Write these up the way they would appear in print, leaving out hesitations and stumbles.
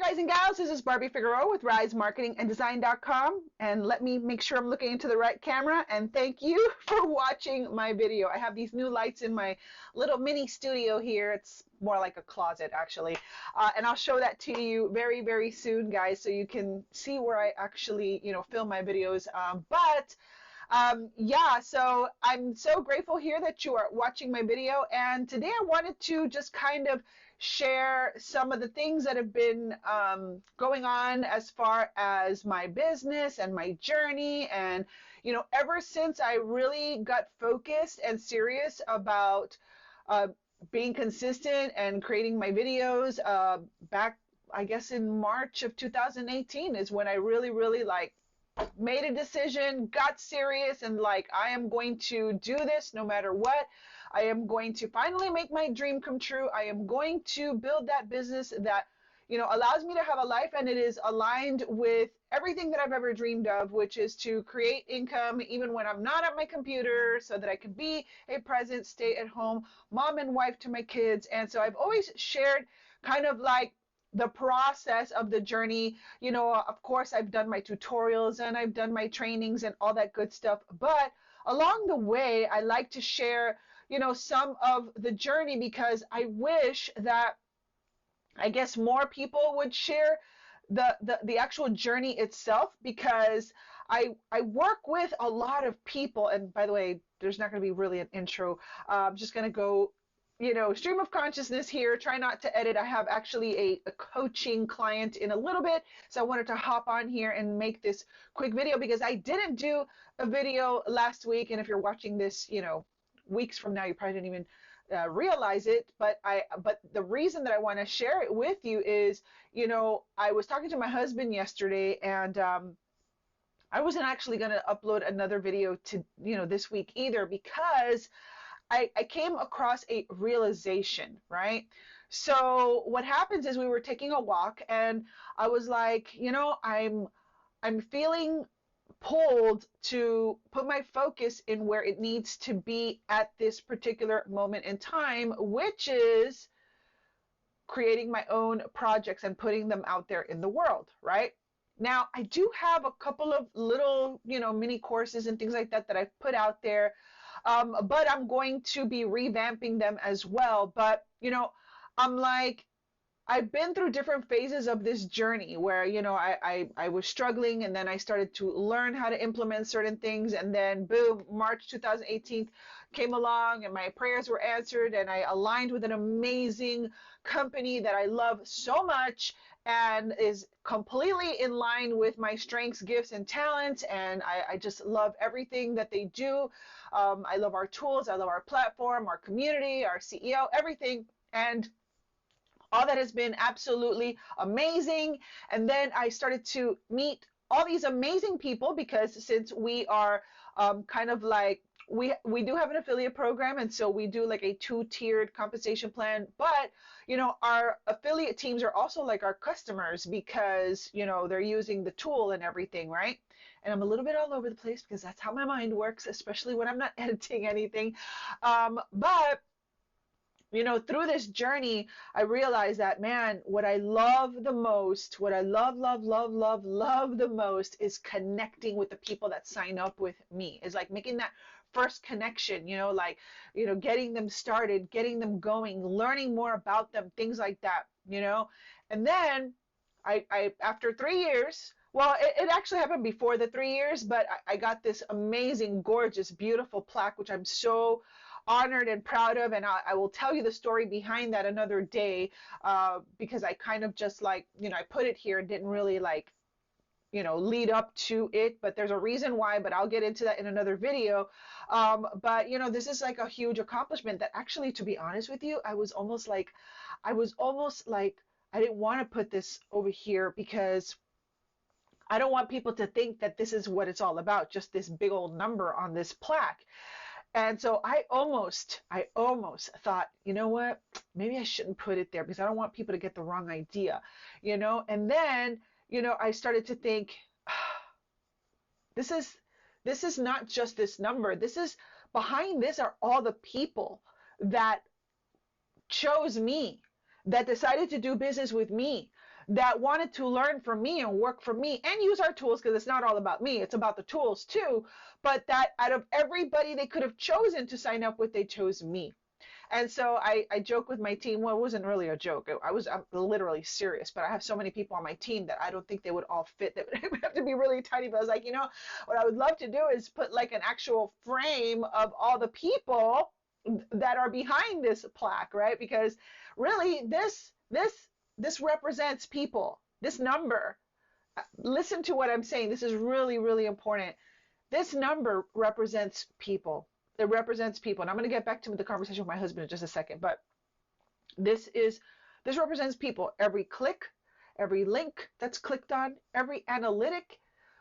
guys and gals, this is Barbie Figueroa with RiseMarketingAndDesign.com, and let me make sure I'm looking into the right camera, and thank you for watching my video. I have these new lights in my little mini studio here. It's more like a closet, actually, and I'll show that to you very, very soon, guys, so you can see where I actually, film my videos. Yeah, so I'm so grateful here that you are watching my video, and today I wanted to just kind of share some of the things that have been going on as far as my business and my journey. And, ever since I really got focused and serious about being consistent and creating my videos back, I guess, in March of 2018 is when I really made a decision, got serious, and I am going to do this no matter what. I am going to finally make my dream come true. I am going to build that business that, allows me to have a life, and it is aligned with everything that I've ever dreamed of, which is to create income even when I'm not at my computer, so that I can be a present, stay-at-home mom and wife to my kids. And so I've always shared kind of the process of the journey. Of course, I've done my tutorials and I've done my trainings and all that good stuff. But along the way, I like to share, some of the journey, because I wish that, I guess, more people would share the actual journey itself, because I work with a lot of people. And by the way, there's not going to be really an intro. I'm just going to go stream of consciousness here. Try not to edit. I have actually a coaching client in a little bit, so I wanted to hop on here and make this quick video, because I didn't do a video last week. And if you're watching this, weeks from now, you probably didn't even realize it. But the reason that I want to share it with you is, I was talking to my husband yesterday, and I wasn't actually going to upload another video to this week either, because I came across a realization, right? So what happens is, we were taking a walk, and I was like, I'm feeling pulled to put my focus in where it needs to be at this particular moment in time, which is creating my own projects and putting them out there in the world, right? Now, I do have a couple of little, mini courses and things like that that I've put out there. But I'm going to be revamping them as well. But, I'm like, I've been through different phases of this journey where, I was struggling, and then I started to learn how to implement certain things. And then boom, March 2018 came along, and my prayers were answered, and I aligned with an amazing company that I love so much, and is completely in line with my strengths, gifts, and talents. And I just love everything that they do. I love our tools. I love our platform, our community, our CEO, everything. And all that has been absolutely amazing. And then I started to meet all these amazing people, because since we are kind of we do have an affiliate program, and so we do like a 2-tiered compensation plan. But our affiliate teams are also like our customers, because they're using the tool and everything, right? And I'm a little bit all over the place, because that's how my mind works, especially when I'm not editing anything. But through this journey, I realized that, man, what I love the most, what I love the most, is connecting with the people that sign up with me. Is like making that first connection, getting them started, getting them going, learning more about them, things like that, And then I after 3 years, well, it actually happened before the 3 years, but I got this amazing, gorgeous, beautiful plaque, which I'm so honored and proud of. And I will tell you the story behind that another day, because I kind of just I put it here and didn't really lead up to it, but there's a reason why, but I'll get into that in another video. But this is like a huge accomplishment that actually, to be honest with you, I was almost like I didn't want to put this over here, because I don't want people to think that this is what it's all about, just this big old number on this plaque. And so I almost thought, you know what, maybe I shouldn't put it there, because I don't want people to get the wrong idea, And then, I started to think, this is not just this number. This is, behind this are all the people that chose me, that decided to do business with me, that wanted to learn from me and work for me and use our tools, because it's not all about me, it's about the tools too. But that out of everybody they could have chosen to sign up with, they chose me. And so I joke with my team. Well, it wasn't really a joke. I'm literally serious, but I have so many people on my team that I don't think they would all fit. They would have to be really tiny. But I was like, what I would love to do is put like an actual frame of all the people that are behind this plaque, right? Because really this represents people. This number, listen to what I'm saying. This is really, really important. This number represents people. It represents people. And I'm going to get back to the conversation with my husband in just a second. But this represents people. Every click, every link that's clicked on, every analytic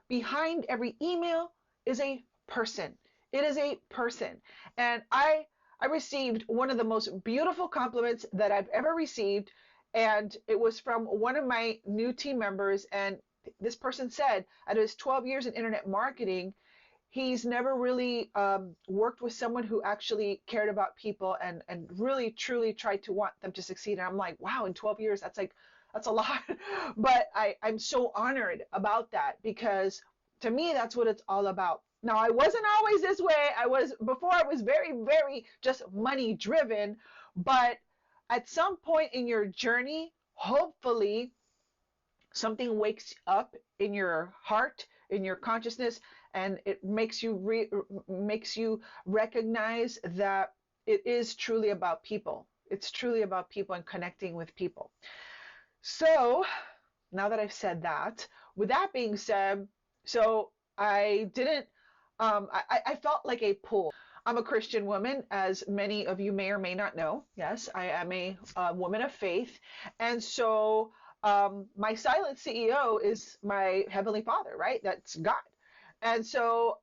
behind every email is a person. It is a person. And I received one of the most beautiful compliments that I've ever received. And it was from one of my new team members. And this person said, out of his 12 years in internet marketing, he's never really worked with someone who actually cared about people and really truly tried to want them to succeed. And I'm like, wow, in 12 years, that's a lot. But I'm so honored about that, because to me, that's what it's all about. Now, I wasn't always this way. Before I was very, very just money driven. But at some point in your journey, hopefully something wakes up in your heart, in your consciousness, and it makes you recognize that it is truly about people. It's truly about people and connecting with people. So now that I've said that, with that being said, so I didn't, I felt like a pull. I'm a Christian woman, as many of you may or may not know. Yes, I am a woman of faith. And so my silent CEO is my Heavenly Father, right? That's God. And so,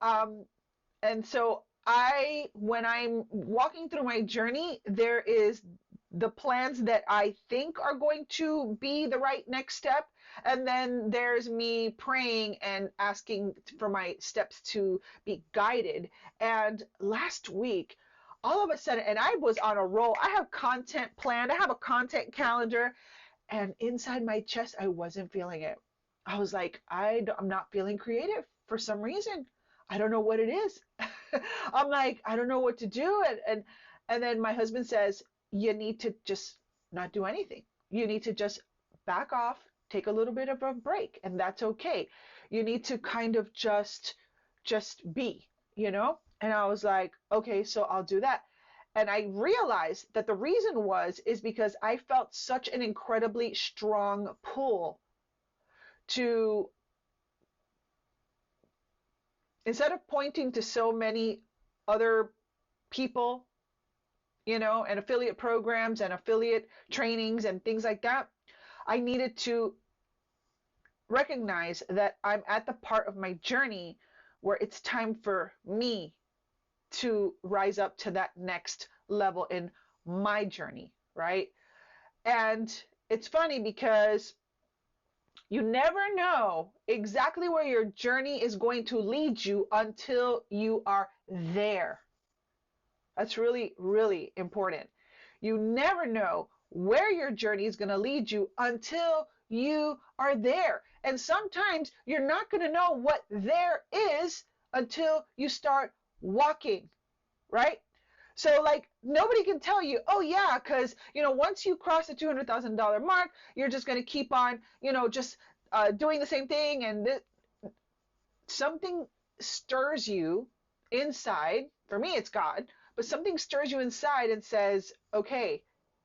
when I'm walking through my journey, there is the plans that I think are going to be the right next step. And then there's me praying and asking for my steps to be guided. And last week, all of a sudden, and I was on a roll. I have content planned. I have a content calendar. And inside my chest, I wasn't feeling it. I was like, I'm not feeling creative for some reason. I don't know what it is. I'm like, I don't know what to do. And then my husband says, you need to just not do anything. You need to just back off, take a little bit of a break, and that's okay. You need to kind of just be, And I was like, okay, so I'll do that. And I realized that the reason is because I felt such an incredibly strong pull to, instead of pointing to so many other people, and affiliate programs and affiliate trainings and things like that, I needed to recognize that I'm at the part of my journey where it's time for me to rise up to that next level in my journey, right? And it's funny because you never know exactly where your journey is going to lead you until you are there. That's really, really important. You never know where your journey is going to lead you until you are there. And sometimes you're not going to know what there is until you start walking, right? So like nobody can tell you, oh yeah, because once you cross the $200,000 mark, you're just going to keep on, just doing the same thing, and something stirs you inside. For me, it's God, but something stirs you inside and says, okay,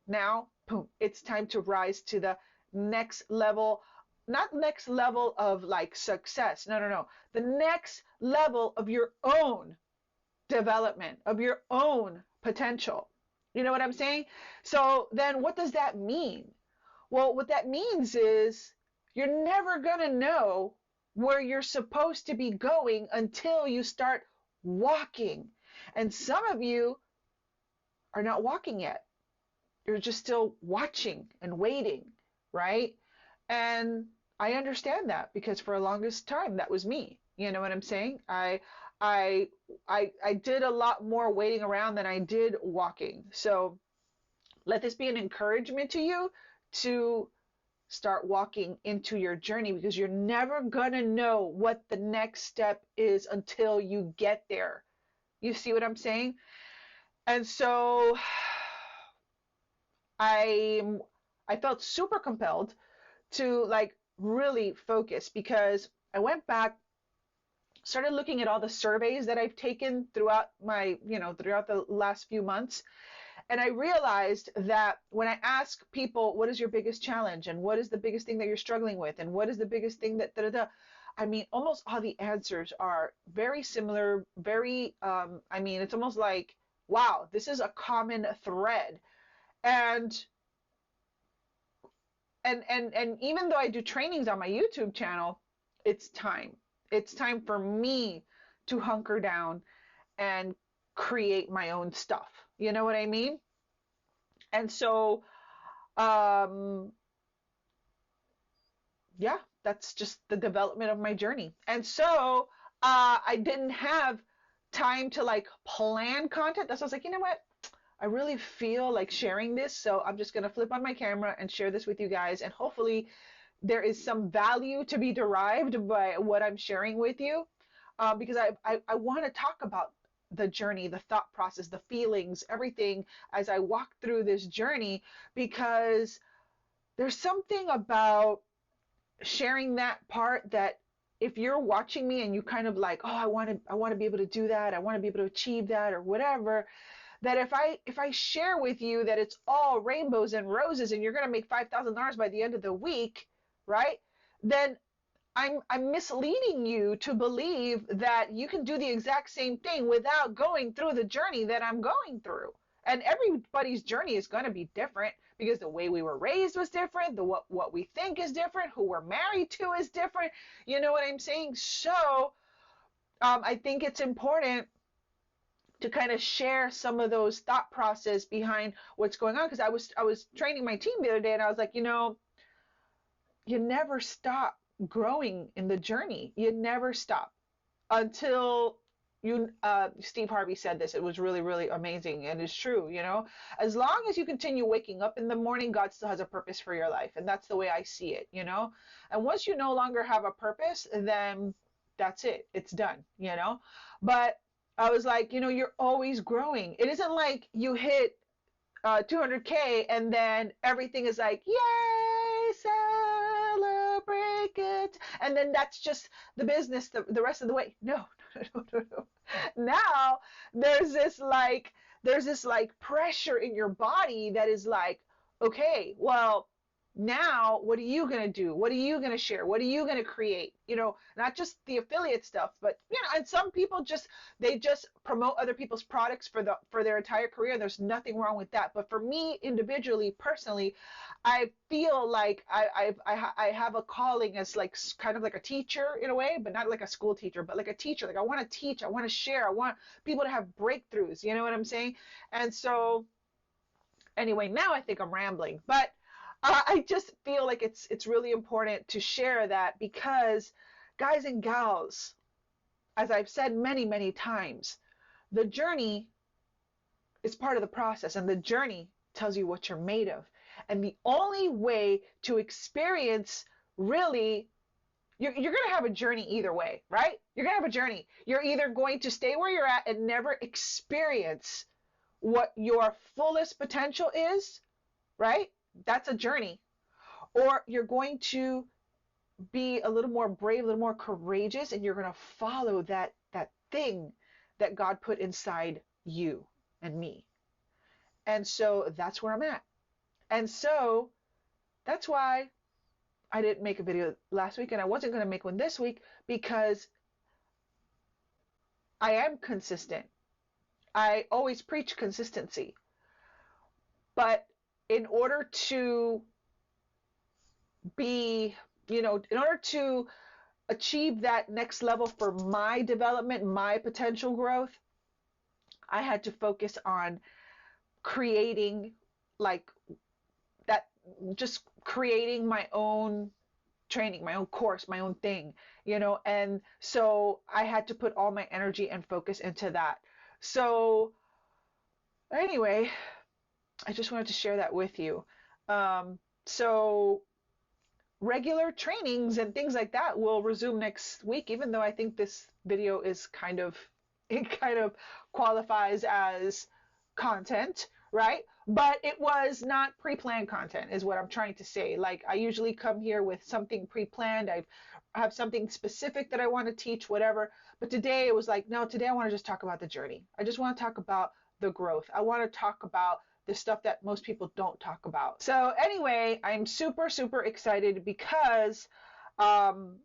now, boom, it's time to rise to the next level. Not next level of like success. No. The next level of your own development, of your own potential. You know what I'm saying? So then what does that mean? Well, what that means is you're never going to know where you're supposed to be going until you start walking. And some of you are not walking yet. You're just still watching and waiting, right? And I understand that, because for the longest time that was me. You know what I'm saying? I did a lot more waiting around than I did walking. So let this be an encouragement to you to start walking into your journey, because you're never going to know what the next step is until you get there. You see what I'm saying? And so I I felt super compelled to like really focus, because I went back, started looking at all the surveys that I've taken throughout my, throughout the last few months. And I realized that when I ask people, what is your biggest challenge? And what is the biggest thing that you're struggling with? And what is the biggest thing that, da, da, da, I mean, almost all the answers are very similar, very, it's almost like, wow, this is a common thread. And and even though I do trainings on my YouTube channel, it's time. It's time for me to hunker down and create my own stuff. You know what I mean? And so, um, yeah, that's just the development of my journey. And so, I didn't have time to like plan content. That's why I was like, you know what? I really feel like sharing this, so I'm just going to flip on my camera and share this with you guys, and hopefully there is some value to be derived by what I'm sharing with you, because I want to talk about the journey, the thought process, the feelings, everything as I walk through this journey, because there's something about sharing that part that if you're watching me and you kind of like, oh, I want to be able to do that, I want to be able to achieve that or whatever, that if I share with you that it's all rainbows and roses and you're going to make $5,000 by the end of the week, right? Then I'm misleading you to believe that you can do the exact same thing without going through the journey that I'm going through. And everybody's journey is going to be different, because the way we were raised was different, the what we think is different, who we're married to is different. You know what I'm saying? So I think it's important to kind of share some of those thought process behind what's going on, because I was training my team the other day, and I was like, you never stop growing in the journey. You never stop until you Steve Harvey said this. It was really, really amazing, and it's true. As long as you continue waking up in the morning, God still has a purpose for your life, and that's the way I see it. And once you no longer have a purpose, then that's it, it's done. But I was like, you're always growing. It isn't like you hit 200K and then everything is like, yay, celebrate it. And then that's just the business the rest of the way. No, no, no, no. Now there's this like pressure in your body that is like, okay, well, now what are you going to do? What are you going to share? What are you going to create? Not just the affiliate stuff, but and some people they just promote other people's products for their entire career. There's nothing wrong with that. But for me individually, personally, I feel like I have a calling as like kind of like a teacher in a way, but not like a school teacher, but like a teacher. Like I want to teach, I want to share, I want people to have breakthroughs. You know what I'm saying? And so anyway, now I think I'm rambling, but I just feel like it's really important to share that, because guys and gals, as I've said many, many times, the journey is part of the process, and the journey tells you what you're made of. And the only way to experience really, you're going to have a journey either way, right? You're going to have a journey. You're either going to stay where you're at and never experience what your fullest potential is, right? That's a journey. Or you're going to be a little more brave, a little more courageous, and you're going to follow that thing that God put inside you and me. And so that's where I'm at. And so that's why I didn't make a video last week, and I wasn't going to make one this week, because I am consistent. I always preach consistency. But in order to in order to achieve that next level for my development, my potential growth, I had to focus on creating like that, just creating my own training, my own course, my own thing, and so I had to put all my energy and focus into that. So anyway, I just wanted to share that with you. So regular trainings and things like that will resume next week, even though I think this video is it kind of qualifies as content, right? But it was not pre-planned content is what I'm trying to say. Like, I usually come here with something pre-planned. I have something specific that I want to teach, whatever. But today it was like, no, today I want to just talk about the journey. I just want to talk about the growth. I want to talk about the stuff that most people don't talk about. So anyway, I'm super, super excited because um,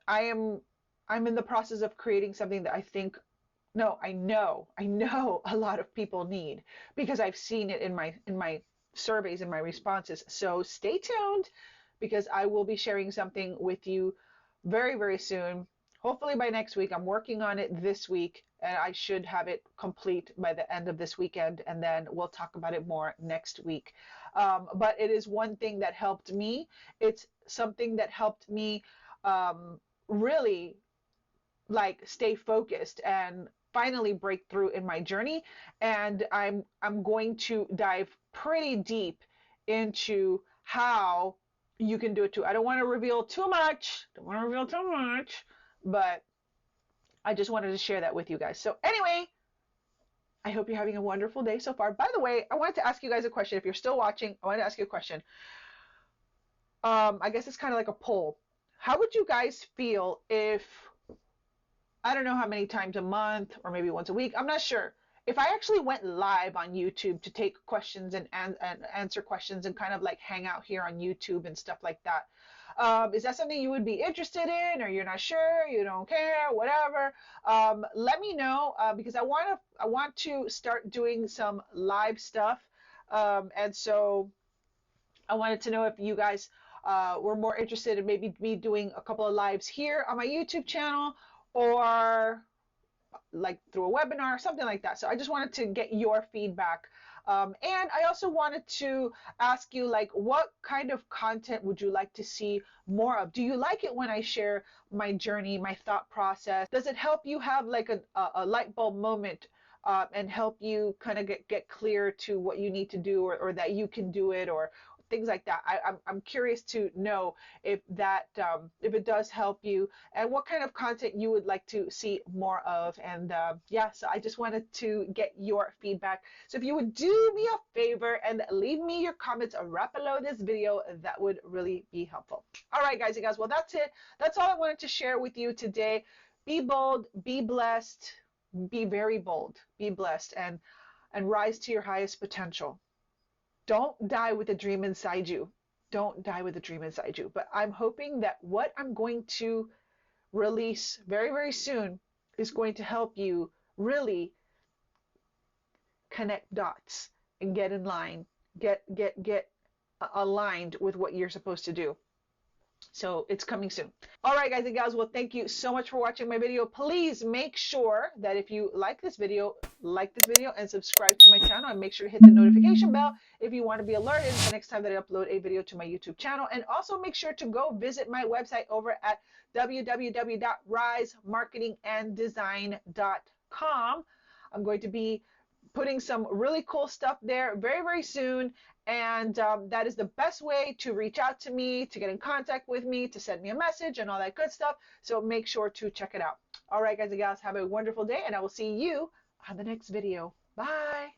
I'm in the process of creating something that I know a lot of people need, because I've seen it in my surveys and my responses. So stay tuned, because I will be sharing something with you very, very soon. Hopefully by next week. I'm working on it this week, and I should have it complete by the end of this weekend, and then we'll talk about it more next week. But it is one thing that helped me. It's something that helped me really like stay focused and finally break through in my journey. And I'm going to dive pretty deep into how you can do it too. I don't want to reveal too much. But I just wanted to share that with you guys. So anyway, I hope you're having a wonderful day so far. By the way, I wanted to ask you guys a question. If you're still watching, I wanted to ask you a question. I guess it's kind of like a poll. How would you guys feel if, I don't know how many times a month or maybe once a week, I'm not sure, if I actually went live on YouTube to take questions and answer questions and kind of like hang out here on YouTube and stuff like that? Is that something you would be interested in, or you're not sure, you don't care, whatever? Let me know, because I want to start doing some live stuff. And so I wanted to know if you guys were more interested in maybe me doing a couple of lives here on my YouTube channel, or like through a webinar or something like that. So I just wanted to get your feedback. And I also wanted to ask you, like, what kind of content would you like to see more of? Do you like it when I share my journey, my thought process? Does it help you have like a light bulb moment, and help you kind of get clear to what you need to do, or that you can do it, or things like that? I'm curious to know if if it does help you, and what kind of content you would like to see more of. And yeah, so I just wanted to get your feedback. So if you would do me a favor and leave me your comments right below this video, that would really be helpful. All right, guys and gals, well, that's it. That's all I wanted to share with you today. Be bold, be blessed, be very bold, be blessed, and rise to your highest potential. Don't die with a dream inside you. Don't die with a dream inside you. But I'm hoping that what I'm going to release very, very soon is going to help you really connect dots and get in line, get aligned with what you're supposed to do. So it's coming soon. All right, guys and gals, well, thank you so much for watching my video. Please make sure that if you like this video and subscribe to my channel, and make sure to hit the notification bell if you want to be alerted the next time that I upload a video to my YouTube channel. And also make sure to go visit my website over at www.risemarketinganddesign.com. I'm going to be putting some really cool stuff there very, very soon. And that is the best way to reach out to me, to get in contact with me, to send me a message and all that good stuff. So make sure to check it out. All right, guys and gals, have a wonderful day, and I will see you on the next video. Bye.